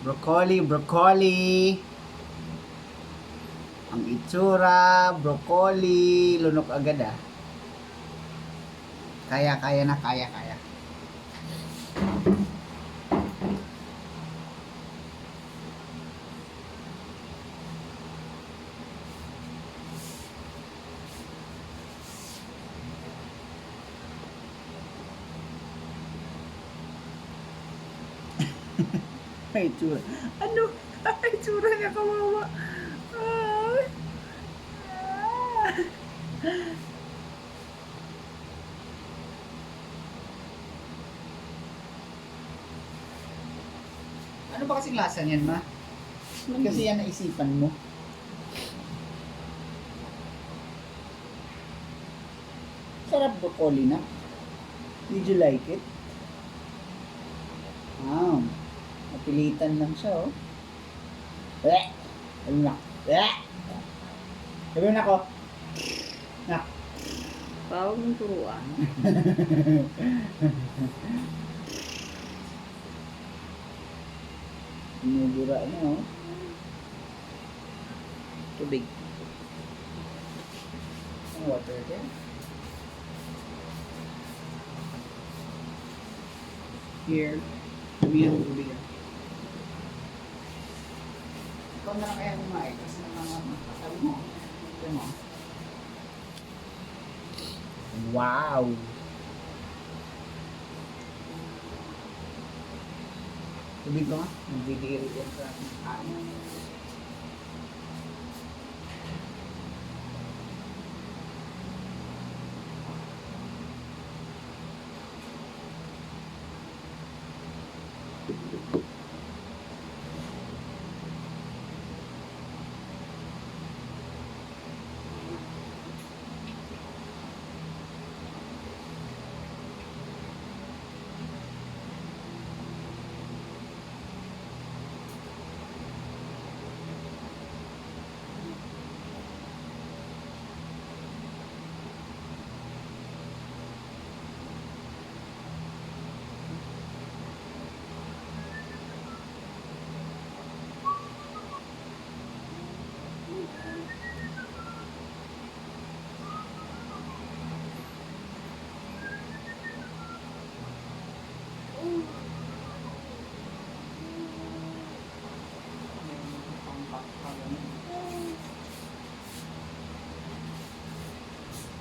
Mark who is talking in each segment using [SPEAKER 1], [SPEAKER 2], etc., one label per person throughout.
[SPEAKER 1] Broccoli, broccoli. Ang itsura, broccoli. Lunok agad ah. Kaya na, kaya. May itsura. Ano? Ay, itsura niya kawawa. Ay. Ano ba kasing lasa niyan, ma? Kasi yan naisipan mo. Sarap broccoli na. Did you like it? Wow. Napilitan lang siya, oh. Ano na? Sabi na ako. Nak.
[SPEAKER 2] Bawag ng turuan.
[SPEAKER 1] Inubura niya, oh.
[SPEAKER 2] Tubig.
[SPEAKER 1] Ang water there.
[SPEAKER 2] Here. Tubig ang tubig.
[SPEAKER 1] Ikaw na lang kaya kumain kasi naman sabi mo. Sabi mo. Wow! Tubig ko nga. Nagdidiri yan sa kain.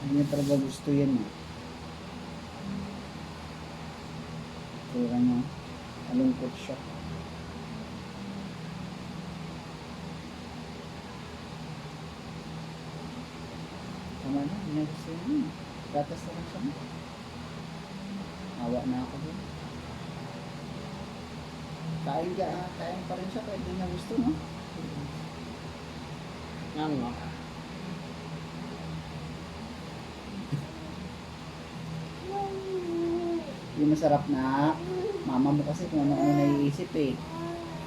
[SPEAKER 1] Hindi niya talaga gusto yan, eh. Kaya niya, malungkot siya. Tama na, hindi niya gusto yan. Gatas na lang siya. Awa na ako dun. Kain pa rin siya kahit hindi niya gusto, no?
[SPEAKER 2] Yan nga.
[SPEAKER 1] Yung masarap na mama mo kasi kung ano-ano naiisip eh.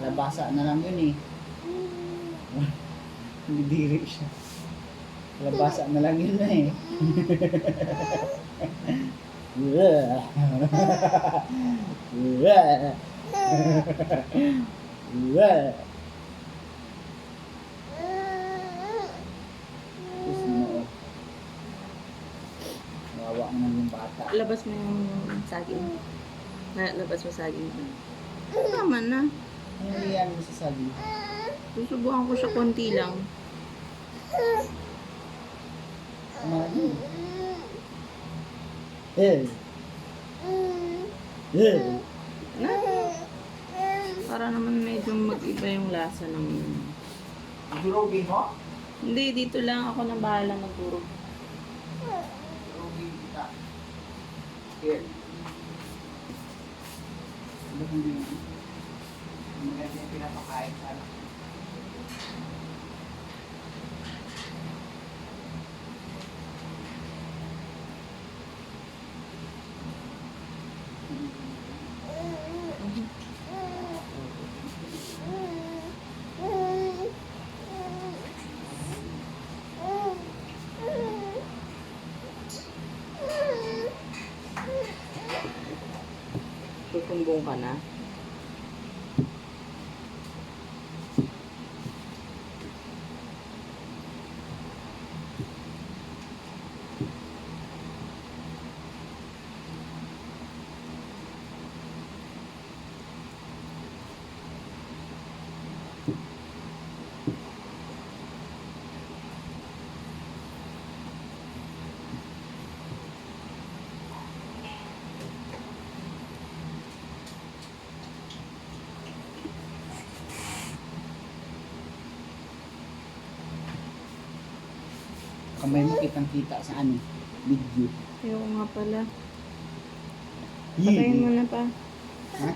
[SPEAKER 1] Labasa na lang yun eh. Hindi diri siya. Labasa na lang yun na eh. Wawa naman yung bata.
[SPEAKER 2] Labas mo yung saging. Labas mo saging. Tama na.
[SPEAKER 1] Ano yan mo sa sabi?
[SPEAKER 2] Susubukan ko siya konti lang.
[SPEAKER 1] Tama yun.
[SPEAKER 2] Na. Para naman medyo mag-iba yung lasa ng...
[SPEAKER 1] Durogin mo?
[SPEAKER 2] Hindi, dito lang ako na bahala magturo.
[SPEAKER 1] Durogin kita. Here. Ano kung yun? Maganda yung pinapakain sa anak.
[SPEAKER 2] Susumbong ka na.
[SPEAKER 1] kamay mo kitang kita sa ano, video.
[SPEAKER 2] Ayoko nga pala. Patayin mo na pa.
[SPEAKER 1] Ha?